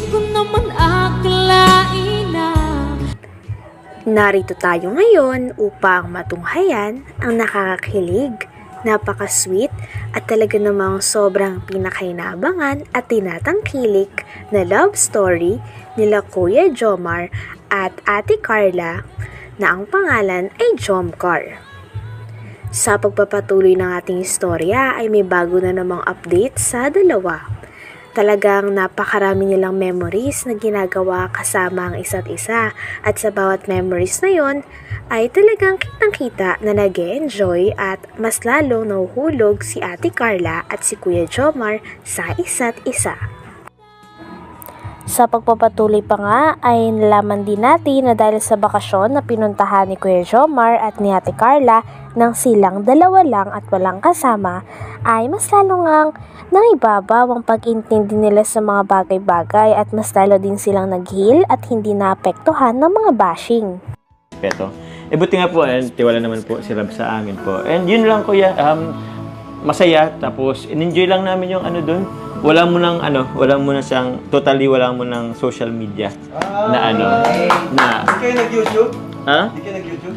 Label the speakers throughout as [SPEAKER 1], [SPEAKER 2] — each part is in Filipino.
[SPEAKER 1] ko naman akalain na.
[SPEAKER 2] Narito tayo ngayon upang matunghayan ang nakakakilig, napaka-sweet at talaga namang sobrang pinakainabangan at tinatangkilik na love story nila Kuya Jomar at Ate Carla na ang pangalan ay Jomcar. Sa pagpapatuloy ng ating istorya ay may bago na namang update sa dalawa. Talagang napakarami nilang memories na ginagawa kasama ang isa't isa at sa bawat memories na yon ay talagang kitang-kita na nag-e-enjoy at mas lalong nahuhulog si Ate Carla at si Kuya Jomar sa isa't isa. Sa pagpapatuloy pa nga ay nalaman din natin na dahil sa bakasyon na pinuntahan ni Kuya Jomar at ni Ate Carla nang silang dalawa lang at walang kasama ay mas lalo ngang nangibabaw ang pag-intindi nila sa mga bagay-bagay at mas lalo din silang nag-heal at hindi naapektuhan ng mga bashing.
[SPEAKER 3] Peto. Buti nga po, tiwala naman po si Rab sa amin po. And yun lang kuya, masaya. Tapos, in-enjoy lang namin yung doon. Wala mo nang siyang, totally wala mo nang social media na na...
[SPEAKER 4] Hindi kayo nag-YouTube?
[SPEAKER 3] Ha?
[SPEAKER 4] Hindi kayo nag-YouTube?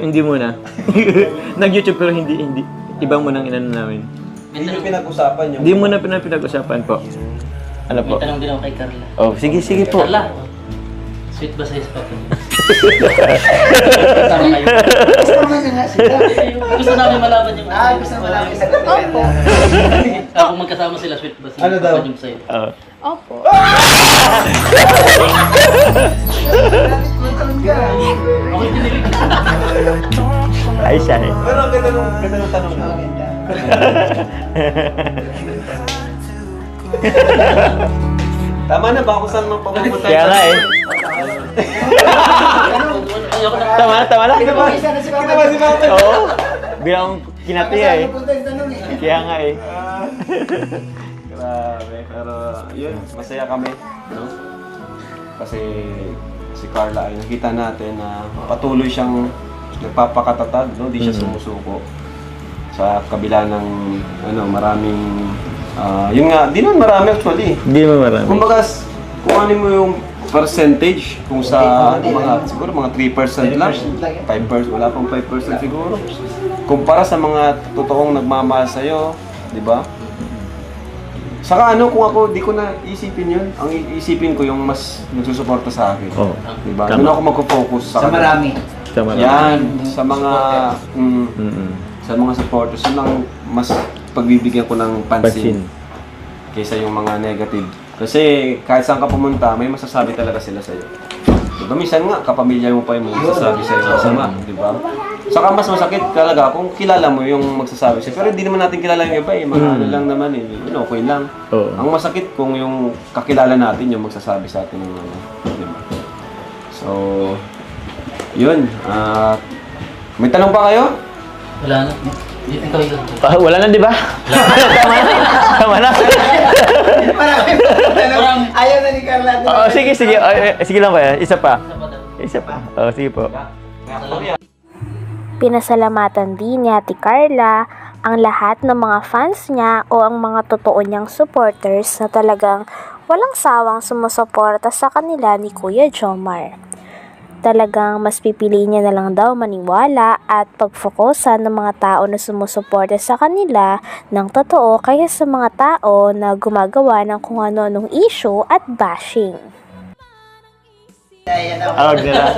[SPEAKER 3] Hindi muna. Nag-YouTube pero hindi. Ibang mo nang inano namin.
[SPEAKER 4] Hindi nyo pinag-usapan yung...
[SPEAKER 3] Hindi mo na pinag-usapan po. Ano po?
[SPEAKER 5] May tanong din ako kay Carla.
[SPEAKER 3] Oh, sige po.
[SPEAKER 5] Carla, sweet ba sa spot? Tama kayo. Gusto namin malaman yung...
[SPEAKER 6] gusto malaman yung sagot.
[SPEAKER 1] Opo.
[SPEAKER 5] Kung magkasama sila, sweet ba
[SPEAKER 4] Ano daw?
[SPEAKER 5] yung sa'yo?
[SPEAKER 1] Opo.
[SPEAKER 5] Okay, tinilig.
[SPEAKER 3] Ay siya eh.
[SPEAKER 4] Pero ang ganda ng tanong mo. Tama na ba kung saan magpapapunta?
[SPEAKER 3] Kaya nga eh.
[SPEAKER 5] Ayoko na.
[SPEAKER 3] Tama na.
[SPEAKER 4] Kinabahan si Mama.
[SPEAKER 3] Oo. Bilang kinatiya eh. Kaya nga eh.
[SPEAKER 4] Grabe, pero yun, masaya kami, no? Kasi si Carla ay nakita natin na patuloy siyang nagpapakatatag, no? Di siya sumusuko sa kabila ng maraming yun nga, di naman marami actually.
[SPEAKER 3] Hindi mo marami.
[SPEAKER 4] Kumbaga, kung ano mo yung percentage, kung sa siguro mga 3% lang, 5%, wala pang 5% siguro. Kumpara sa mga totoong nagmamahal sa'yo, di ba? Saka kung ako, di ko na isipin yun. Ang iisipin ko yung mas nagsusuporta sa akin.
[SPEAKER 3] Oo.
[SPEAKER 4] Di ba?
[SPEAKER 3] Tama.
[SPEAKER 4] Doon ako magpo-focus
[SPEAKER 6] Sa marami.
[SPEAKER 4] Yan, sa mga sa mga supporters, yun ang mas pagbibigyan ko ng pansin kaysa yung mga negative. Kasi kahit saan ka pumunta, may masasabi talaga sila sa'yo. Diba? Minsan nga, kapamilya mo pa yung magsasabi sa'yo masama, di ba? Saka mas masakit talaga kung kilala mo yung magsasabi sa'yo. Pero hindi naman natin kilala yung iba eh. Mga lang naman eh. Okay lang.
[SPEAKER 3] Oo.
[SPEAKER 4] Ang masakit kung yung kakilala natin yung magsasabi sa atin ng di ba? So, yun. May tanong pa kayo?
[SPEAKER 5] Wala na. Ikaw yun.
[SPEAKER 3] Wala na, di ba? Tama na.
[SPEAKER 6] Ayaw na ni Carla.
[SPEAKER 3] Oo, sige. Sige lang kuya. Isa pa. Oo, sige po.
[SPEAKER 2] Pinasalamatan din ni Ate Carla ang lahat ng mga fans niya o ang mga totoo niyang supporters na talagang walang sawang sumusuporta sa kanila ni Kuya Jomar. Talagang mas pipiliin niya na lang daw maniwala at pagfokusan ng mga tao na sumusuporta sa kanila ng totoo kaya sa mga tao na gumagawa ng kung ano-anong issue at bashing.
[SPEAKER 3] Wag na.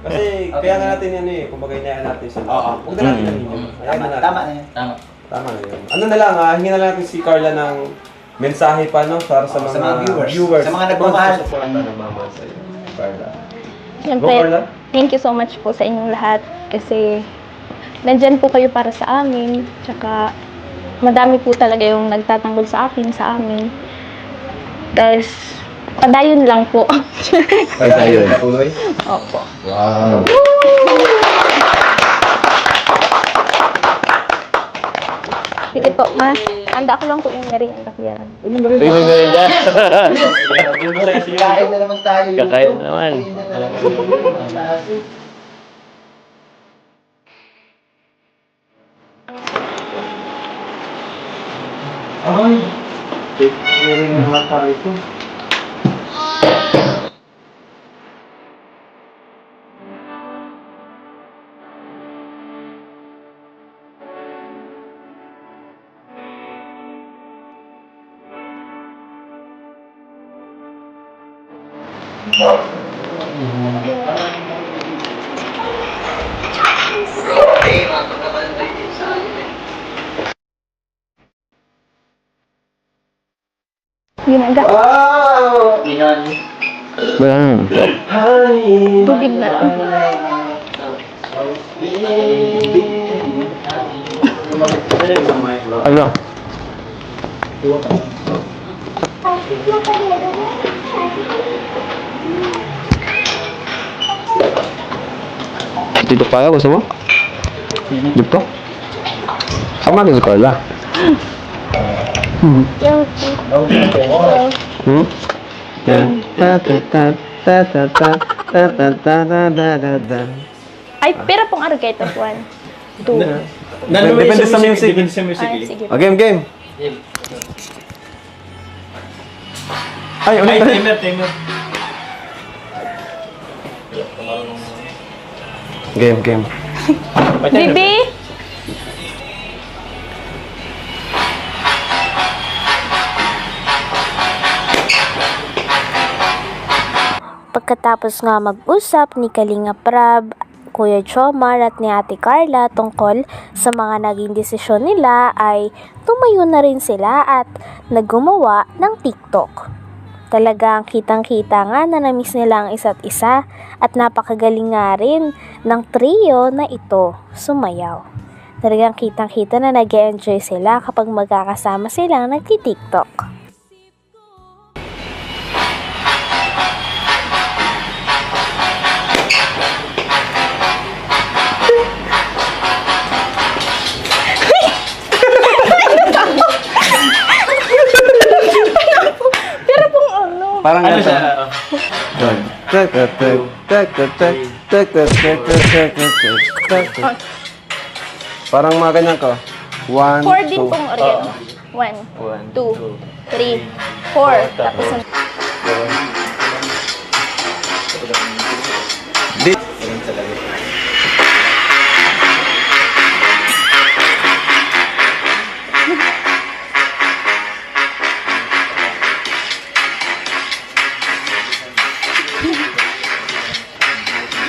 [SPEAKER 4] Kasi kaya nga natin yan eh, kumbaga inayaan natin sila. Huwag na natin yun.
[SPEAKER 6] Tama na yan.
[SPEAKER 4] Tama na yun. Ano na lang hingin na lang natin si Carla ng mensahe pa sa mga viewers.
[SPEAKER 6] Sa mga nagmamahal.
[SPEAKER 4] Nagmamahal sa'yo. Carla.
[SPEAKER 7] Siyempre,
[SPEAKER 4] Go, Carla.
[SPEAKER 7] thank you so much po sa inyong lahat kasi nandyan po kayo para sa amin. Tsaka madami po talaga yung nagtatanggol sa amin. Tapos, padayon lang po.
[SPEAKER 4] Padayon. Patuloy?
[SPEAKER 7] Opo.
[SPEAKER 4] Wow.
[SPEAKER 7] Sige po, ma. Handa ko lang po yung merienda ko yan.
[SPEAKER 6] Kain na naman tayo.
[SPEAKER 3] Kakain na naman.
[SPEAKER 4] Ay!
[SPEAKER 3] Iring ng mata rito.
[SPEAKER 7] Ginaga.
[SPEAKER 5] Ganyan.
[SPEAKER 3] Wala na.
[SPEAKER 7] Tubig na lang.
[SPEAKER 3] Ano? Dito kaya, gusto mo? Dito? Sama din sa Carla.
[SPEAKER 7] Yung,
[SPEAKER 3] Hmm? Yan.
[SPEAKER 7] ay, pero pong araw kayo ito. 1, 2.
[SPEAKER 3] Depende sa music. Depende sa music.
[SPEAKER 7] Ay, sige.
[SPEAKER 4] Oh, game.
[SPEAKER 3] Ay, ulit. Timer.
[SPEAKER 4] Game.
[SPEAKER 7] Bibi!
[SPEAKER 2] Pagkatapos nga mag-usap ni Kalinga Prab, Kuya Jomar at ni Ate Carla tungkol sa mga naging desisyon nila ay tumayo na rin sila at naggumawa ng TikTok. Talagang kitang-kita nga na namiss nila ang isa't isa at napakagaling nga rin ng trio na ito sumayaw. Talagang kitang-kita na nag-enjoy sila kapag magkakasama silang nagti-TikTok.
[SPEAKER 4] Parang
[SPEAKER 3] Ano
[SPEAKER 4] ganito.
[SPEAKER 3] siya?
[SPEAKER 4] Parang mga ganyan ko. 1,
[SPEAKER 7] 4 din
[SPEAKER 4] 2.
[SPEAKER 7] pong organo. 1, 2, 3, 4. Tapos ang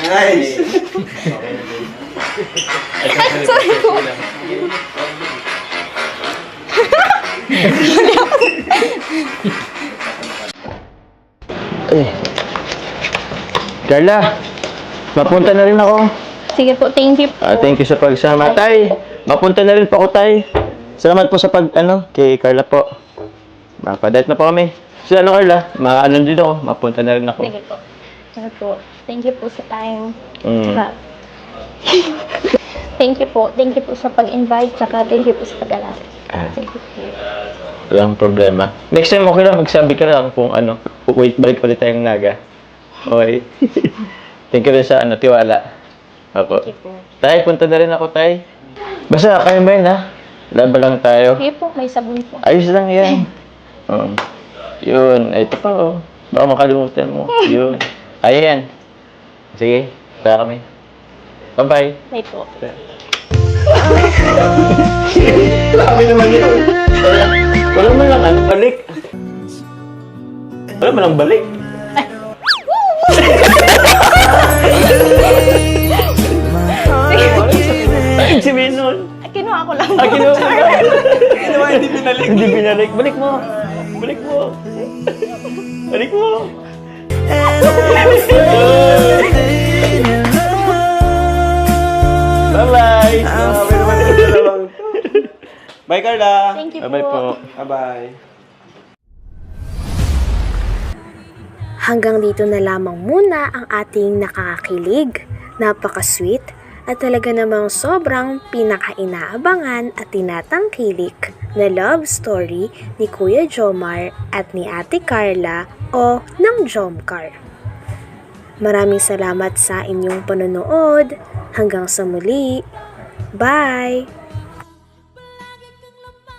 [SPEAKER 4] Nice!
[SPEAKER 7] sorry po.
[SPEAKER 3] Carla, mapunta na rin ako.
[SPEAKER 7] Sige po, thank you po.
[SPEAKER 3] Thank you sa pagsama. Tay, mapunta na rin po ako, Tay. Salamat po sa kay Carla po. Mapadayat na po kami. So, Carla, din ako. Mapunta na rin ako.
[SPEAKER 7] Sige po. Sige po. Thank you po sa time.
[SPEAKER 3] Mm.
[SPEAKER 7] Saka- Thank you po. Thank you po sa pag-invite. Saka thank you po sa pag-alala. Thank you po.
[SPEAKER 3] Walang problema. Next time, okay lang. Magsabi ka lang kung wait, balik ulit tayong Naga. Okay. Thank you rin sa tiwala. Ako.
[SPEAKER 7] Thank you po.
[SPEAKER 3] Tay, punta na rin ako, Tay. Basta, kayo ba yun, ha? Laban lang tayo.
[SPEAKER 7] Sige po, may sabon po.
[SPEAKER 3] Ayos lang yan. Yun. Ito pa, oh. Baka makalimutan mo. Yun. Ayan. Sige. Kaya kami. Bye-bye.
[SPEAKER 7] Bye po.
[SPEAKER 3] Grabe naman yun. Wala man lang balik. Wala man lang balik. Ay, si Menon.
[SPEAKER 7] Kinuha ko lang.
[SPEAKER 3] Kinuha mo lang. Kinuha, hindi binalik. Hindi binalik. Balik mo. Balik mo. Balik mo. Bye-bye. Bye, Carla.
[SPEAKER 7] Thank you
[SPEAKER 3] Bye-bye po.
[SPEAKER 4] Bye-bye.
[SPEAKER 2] Hanggang dito na lamang muna ang ating nakakakilig, napaka-sweet, at talaga namang sobrang pinaka-inaabangan at tinatangkilik na love story ni Kuya Jomar at ni Ate Carla o ng Jomcar. Maraming salamat sa inyong panonood. Hanggang sa muli. Bye!